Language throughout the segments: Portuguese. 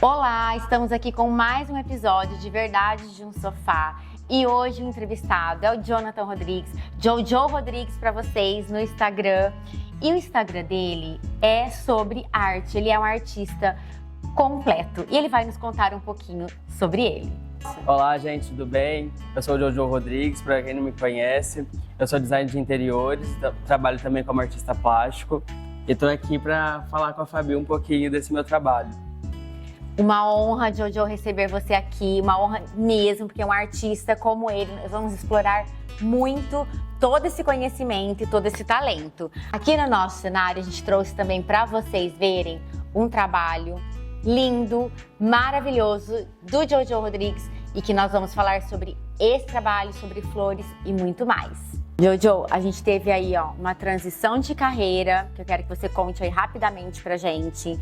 Olá, estamos aqui com mais um episódio de Verdades de um Sofá. E hoje o entrevistado é o Jonathan Rodrigues, Jojo Rodrigues para vocês no Instagram. E o Instagram dele é sobre arte, ele é um artista completo. E ele vai nos contar um pouquinho sobre ele. Olá, gente, tudo bem? Eu sou o Jojo Rodrigues, para quem não me conhece. Eu sou designer de interiores, trabalho também como artista plástico. E estou aqui para falar com a Fabi um pouquinho desse meu trabalho. Uma honra, Jojo, receber você aqui, uma honra mesmo, porque é um artista como ele. Nós vamos explorar muito todo esse conhecimento e todo esse talento. Aqui no nosso cenário, a gente trouxe também para vocês verem um trabalho lindo, maravilhoso do Jojo Rodrigues e que nós vamos falar sobre esse trabalho, sobre flores e muito mais. Jojo, a gente teve aí uma transição de carreira, que eu quero que você conte aí rapidamente pra gente.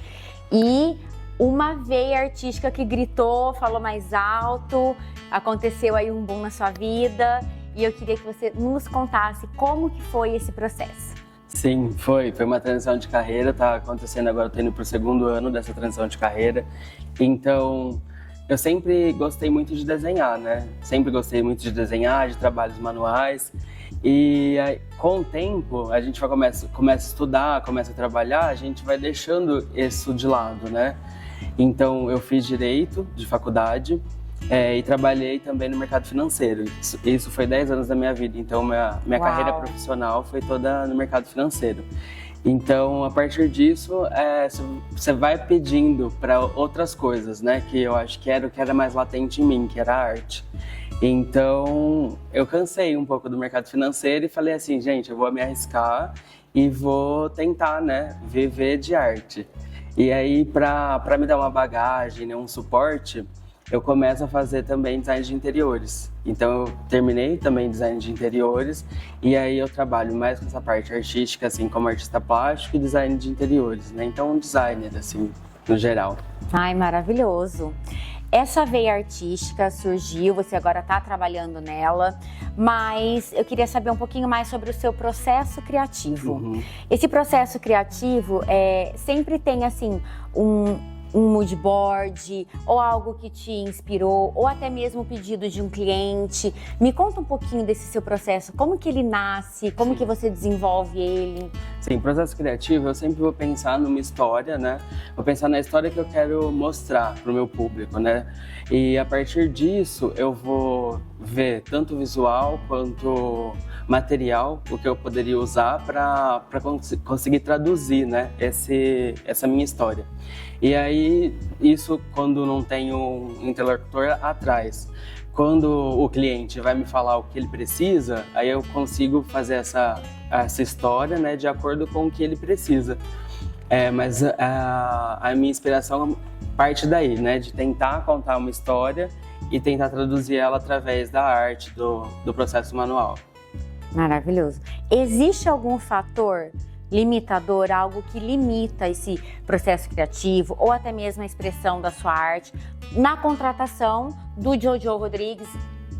E uma veia artística que gritou, falou mais alto, aconteceu aí um boom na sua vida e eu queria que você nos contasse como que foi esse processo. Sim, foi uma transição de carreira, tá acontecendo agora, eu tô indo pro segundo ano dessa transição de carreira. Então, eu sempre gostei muito de desenhar, né? Sempre gostei muito de desenhar, de trabalhos manuais. E aí, com o tempo, a gente começa a estudar, começa a trabalhar, a gente vai deixando isso de lado, né? Então, eu fiz Direito de faculdade e trabalhei também no mercado financeiro. Isso foi 10 anos da minha vida, então minha carreira profissional foi toda no mercado financeiro. Então, a partir disso, você vai pedindo para outras coisas, né? Que eu acho que era o que era mais latente em mim, que era a arte. Então, eu cansei um pouco do mercado financeiro e falei assim, gente, eu vou me arriscar e vou tentar, né, viver de arte. E aí, para me dar uma bagagem, né, um suporte, eu começo a fazer também design de interiores. Então, eu terminei também design de interiores e aí eu trabalho mais com essa parte artística, assim, como artista plástico e design de interiores, né? Então, um designer, assim, no geral. Ai, maravilhoso! Essa veia artística surgiu, você agora está trabalhando nela, mas eu queria saber um pouquinho mais sobre o seu processo criativo. Uhum. Esse processo criativo sempre tem assim um mood board, ou algo que te inspirou, ou até mesmo o pedido de um cliente. Me conta um pouquinho desse seu processo, como que ele nasce, como que você desenvolve ele? Sim, processo criativo, eu sempre vou pensar numa história, né? Vou pensar na história que eu quero mostrar pro meu público, né? E a partir disso, eu vou ver tanto visual quanto material, o que eu poderia usar para conseguir traduzir, né, essa minha história. E aí, isso quando não tem um interlocutor atrás. Quando o cliente vai me falar o que ele precisa, aí eu consigo fazer essa história, né, de acordo com o que ele precisa. Mas a minha inspiração parte daí, né, de tentar contar uma história e tentar traduzir ela através da arte, do processo manual. Maravilhoso. Existe algum fator limitador, algo que limita esse processo criativo ou até mesmo a expressão da sua arte na contratação do Jojo Rodrigues,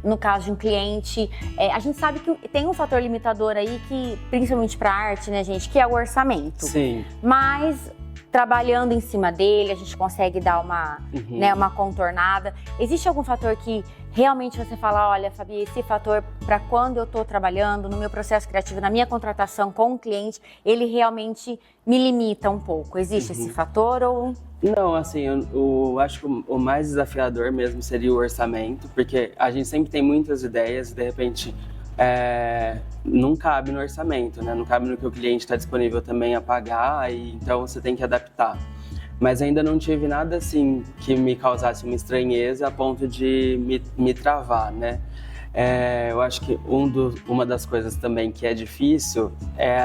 no caso de um cliente? A gente sabe que tem um fator limitador aí, que principalmente para arte, né, gente, que é o orçamento. Sim. Mas trabalhando em cima dele, a gente consegue dar uma contornada. Existe algum fator que realmente você fala, olha, Fabi, esse fator, para quando eu estou trabalhando no meu processo criativo, na minha contratação com o cliente, ele realmente me limita um pouco? Existe esse fator ou... Não, assim, eu acho que o mais desafiador mesmo seria o orçamento, porque a gente sempre tem muitas ideias e de repente não cabe no orçamento, né? Não cabe no que o cliente está disponível também a pagar, e então você tem que adaptar. Mas ainda não tive nada assim que me causasse uma estranheza a ponto de me travar, né? Eu acho que uma das coisas também que é difícil é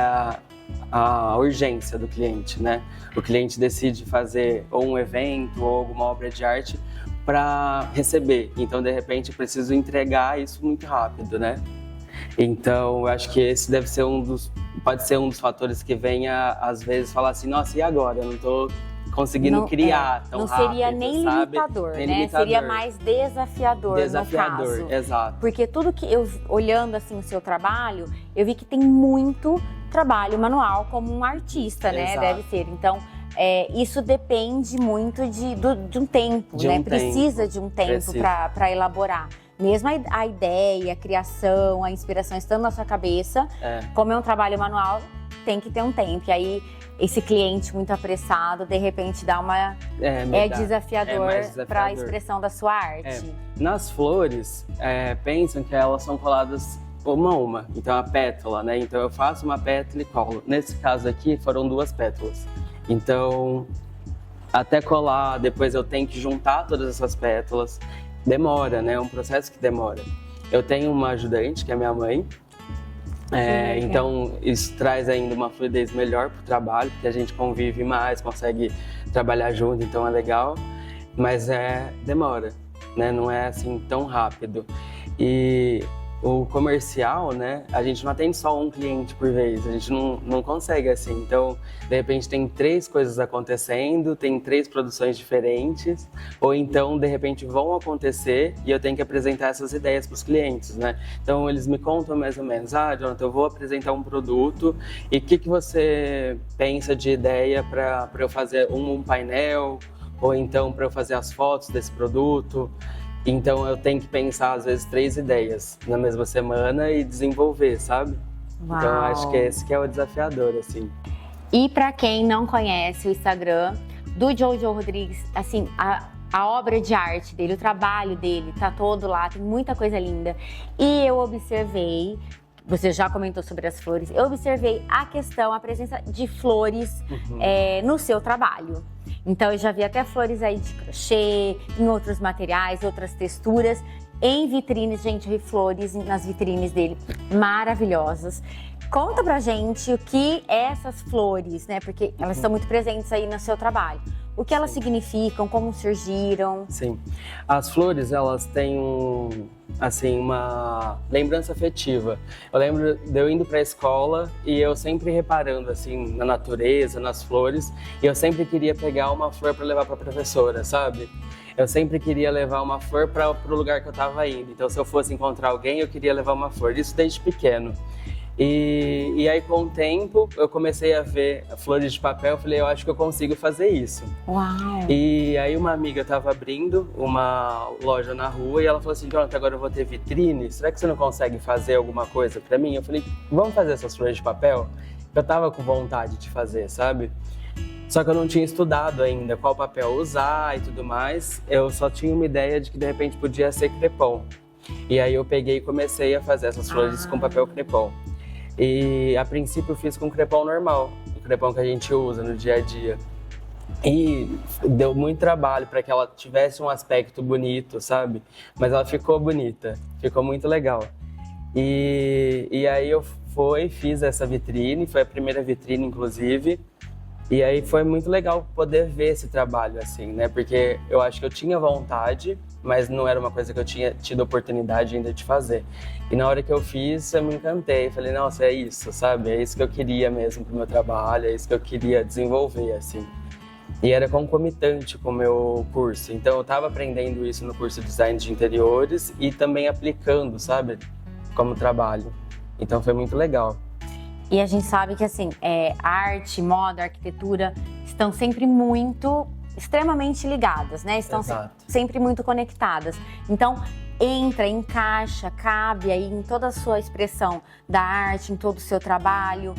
a urgência do cliente, né? O cliente decide fazer ou um evento ou alguma obra de arte para receber. Então, de repente, eu preciso entregar isso muito rápido, né? Então, eu acho que esse pode ser um dos fatores que venha, às vezes, falar assim, nossa, e agora? Eu não estou conseguindo criar tão rápido, não seria nem limitador, né? Limitador. Seria mais desafiador, no caso. Exato. Porque tudo que eu, olhando assim o seu trabalho, eu vi que tem muito trabalho manual como um artista, né? Exato. Deve ser. Então, isso depende muito de um tempo, né? Precisa de um tempo para elaborar. Mesmo a ideia, a criação, a inspiração estando na sua cabeça, como é um trabalho manual, tem que ter um tempo. E aí, esse cliente muito apressado, de repente dá uma... desafiador para a expressão da sua arte. Nas flores, pensam que elas são coladas uma a uma. Então, a pétala, né? Então, eu faço uma pétala e colo. Nesse caso aqui, foram 2 pétalas. Então, até colar, depois eu tenho que juntar todas essas pétalas. Demora, né? É um processo que demora. Eu tenho uma ajudante, que é minha mãe. Então, isso traz ainda uma fluidez melhor para o trabalho, porque a gente convive mais, consegue trabalhar junto, então é legal. Mas demora, né? Não é assim tão rápido. E o comercial, né? A gente não atende só um cliente por vez, a gente não consegue assim. Então, de repente, tem 3 coisas acontecendo, tem 3 produções diferentes, ou então, de repente, vão acontecer e eu tenho que apresentar essas ideias para os clientes, né? Então, eles me contam mais ou menos, Jonathan, eu vou apresentar um produto e o que você pensa de ideia para eu fazer um painel, ou então para eu fazer as fotos desse produto? Então eu tenho que pensar, às vezes, 3 ideias na mesma semana e desenvolver, sabe? Uau. Então eu acho que esse que é o desafiador, assim. E para quem não conhece o Instagram do Jojo Rodrigues, assim, a obra de arte dele, o trabalho dele, tá todo lá, tem muita coisa linda. E eu observei, você já comentou sobre as flores, eu observei a presença de flores no seu trabalho. Então, eu já vi até flores aí de crochê, em outros materiais, outras texturas, em vitrines. Gente, eu vi flores nas vitrines dele, maravilhosas. Conta pra gente o que essas flores, né? Porque elas estão muito presentes aí no seu trabalho. O que elas significam, como surgiram? Sim. As flores, elas têm assim, uma lembrança afetiva. Eu lembro de eu indo para a escola e eu sempre reparando assim na natureza, nas flores, e eu sempre queria pegar uma flor para levar para a professora, sabe? Eu sempre queria levar uma flor para o lugar que eu estava indo. Então, se eu fosse encontrar alguém, eu queria levar uma flor. Isso desde pequeno. E aí, com o tempo, eu comecei a ver flores de papel. Eu falei, eu acho que eu consigo fazer isso. Uau! E aí, uma amiga estava abrindo uma loja na rua e ela falou assim, Jonathan, agora eu vou ter vitrine. Será que você não consegue fazer alguma coisa para mim? Eu falei, vamos fazer essas flores de papel? Eu tava com vontade de fazer, sabe? Só que eu não tinha estudado ainda qual papel usar e tudo mais. Eu só tinha uma ideia de que, de repente, podia ser crepom. E aí, eu peguei e comecei a fazer essas flores com papel crepom. E a princípio eu fiz com crepom normal, o crepom que a gente usa no dia a dia. E deu muito trabalho para que ela tivesse um aspecto bonito, sabe? Mas ela ficou bonita, ficou muito legal. E aí eu fiz essa vitrine, foi a primeira vitrine inclusive. E aí foi muito legal poder ver esse trabalho assim, né? Porque eu acho que eu tinha vontade, mas não era uma coisa que eu tinha tido oportunidade ainda de fazer. E na hora que eu fiz, eu me encantei. Falei, nossa, é isso, sabe? É isso que eu queria mesmo pro meu trabalho, é isso que eu queria desenvolver, assim. E era concomitante com o meu curso. Então eu estava aprendendo isso no curso de Design de Interiores e também aplicando, sabe? Como trabalho. Então foi muito legal. E a gente sabe que, assim, arte, moda, arquitetura estão sempre extremamente ligadas, né? Estão sempre muito conectadas. Então, encaixa, cabe aí em toda a sua expressão da arte, em todo o seu trabalho.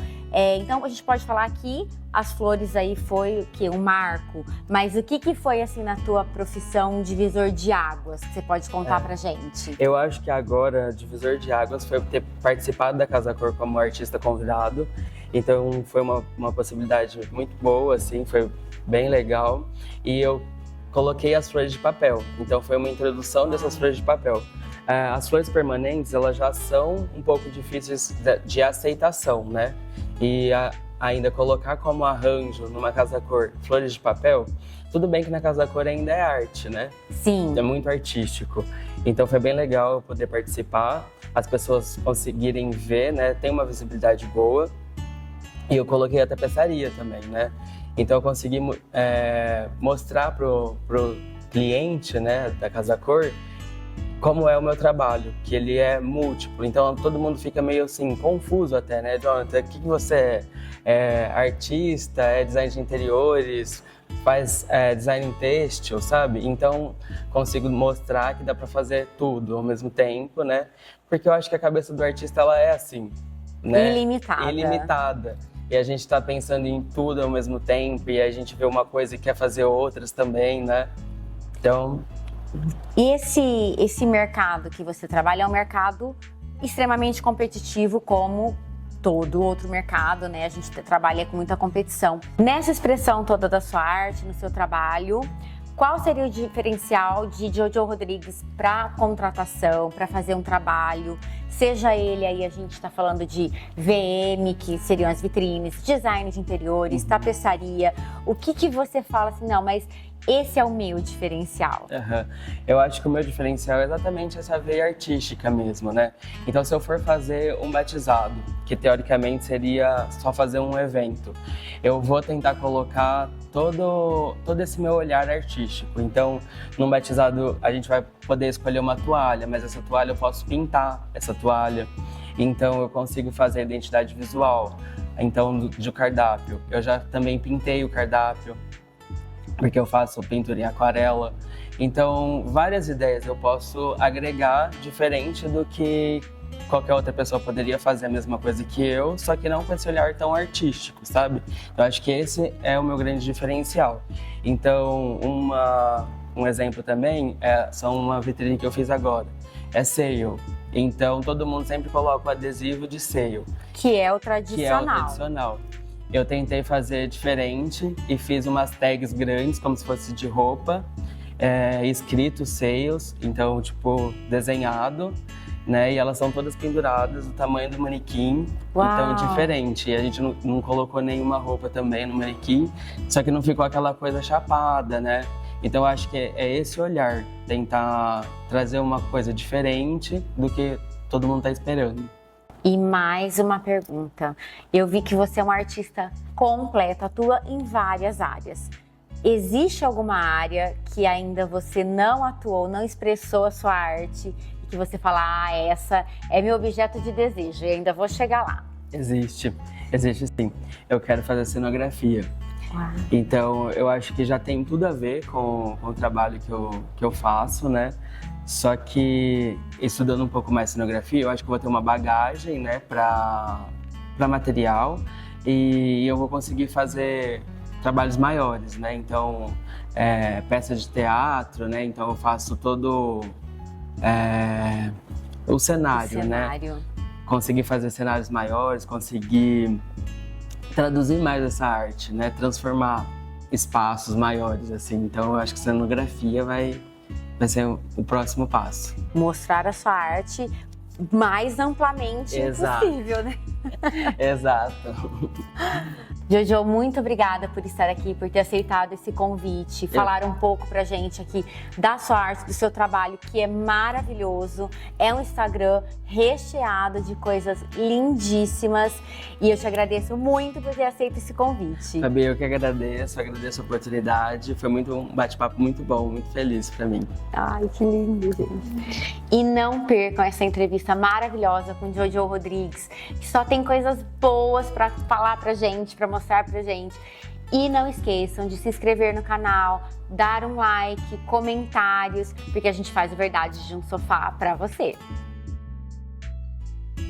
Então, a gente pode falar que as flores aí foi o quê? Um marco. Mas o que foi, assim, na tua profissão divisor de águas? Que você pode contar pra gente? Eu acho que agora, divisor de águas foi ter participado da Casa Cor como artista convidado. Então, foi uma possibilidade muito boa, assim, foi bem legal. E eu coloquei as flores de papel. Então, foi uma introdução dessas flores de papel. As flores permanentes, elas já são um pouco difíceis de aceitação, né? E ainda colocar como arranjo numa Casa Cor flores de papel, tudo bem que na Casa Cor ainda é arte, né? Sim. É muito artístico. Então foi bem legal eu poder participar, as pessoas conseguirem ver, né? Tem uma visibilidade boa. E eu coloquei a tapeçaria também, né? Então eu consegui mostrar pro cliente, né, da Casa Cor como é o meu trabalho, que ele é múltiplo. Então todo mundo fica meio assim, confuso até, né, Jonathan? O que você é? É artista, é design de interiores, faz design têxtil, sabe? Então consigo mostrar que dá para fazer tudo ao mesmo tempo, né? Porque eu acho que a cabeça do artista, ela é assim, né? Ilimitada. Ilimitada. E a gente tá pensando em tudo ao mesmo tempo, e a gente vê uma coisa e quer fazer outras também, né? Então... E esse mercado que você trabalha é um mercado extremamente competitivo, como todo outro mercado, né? A gente trabalha com muita competição. Nessa expressão toda da sua arte, no seu trabalho, qual seria o diferencial de Jojo Rodrigues para contratação, para fazer um trabalho? Seja ele aí, a gente está falando de VM, que seriam as vitrines, design de interiores, tapeçaria. O que você fala assim, não, mas esse é o meu diferencial? Eu acho que o meu diferencial é exatamente essa veia artística mesmo, né? Então, se eu for fazer um batizado, que teoricamente seria só fazer um evento, eu vou tentar colocar todo esse meu olhar artístico. Então, num batizado, a gente vai poder escolher uma toalha, mas essa toalha eu posso pintar essa toalha. Então, eu consigo fazer a identidade visual. Então, do cardápio, eu já também pintei o cardápio, porque eu faço pintura em aquarela. Então, várias ideias eu posso agregar diferente do que qualquer outra pessoa poderia fazer a mesma coisa que eu, só que não com esse olhar tão artístico, sabe? Eu acho que esse é o meu grande diferencial. Então, um exemplo também são uma vitrine que eu fiz agora. É sale. Então, todo mundo sempre coloca o adesivo de sale. Que é o tradicional. Eu tentei fazer diferente e fiz umas tags grandes, como se fosse de roupa, escrito sales, então, tipo, desenhado, né? E elas são todas penduradas do tamanho do manequim, então diferente. E a gente não colocou nenhuma roupa também no manequim, só que não ficou aquela coisa chapada, né? Então, eu acho que é esse olhar, tentar trazer uma coisa diferente do que todo mundo tá esperando. E mais uma pergunta. Eu vi que você é uma artista completa, atua em várias áreas. Existe alguma área que ainda você não atuou, não expressou a sua arte e que você fala, essa é meu objeto de desejo e ainda vou chegar lá? Existe sim. Eu quero fazer cenografia. Então, eu acho que já tem tudo a ver com o trabalho que eu faço, né? Só que, estudando um pouco mais cenografia, eu acho que vou ter uma bagagem, né, para material, e eu vou conseguir fazer trabalhos maiores, né? Então, peças de teatro, né? Então, eu faço todo o cenário, né? Conseguir fazer cenários maiores, conseguir traduzir mais essa arte, né? Transformar espaços maiores, assim. Então, eu acho que cenografia vai ser o próximo passo. Mostrar a sua arte mais amplamente possível, né? Exato. Jojo, muito obrigada por estar aqui, por ter aceitado esse convite, falar um pouco pra gente aqui da sua arte, do seu trabalho, que é maravilhoso. É um Instagram recheado de coisas lindíssimas e eu te agradeço muito por ter aceito esse convite. Fabi, eu que agradeço a oportunidade. Foi um bate-papo muito bom, muito feliz pra mim. Ai, que lindo, gente. E não percam essa entrevista maravilhosa com Jojo Rodrigues, que só tem coisas boas pra falar pra gente, pra mostrar pra gente. E não esqueçam de se inscrever no canal, dar um like, comentários, porque a gente faz o Verdade de um Sofá pra você.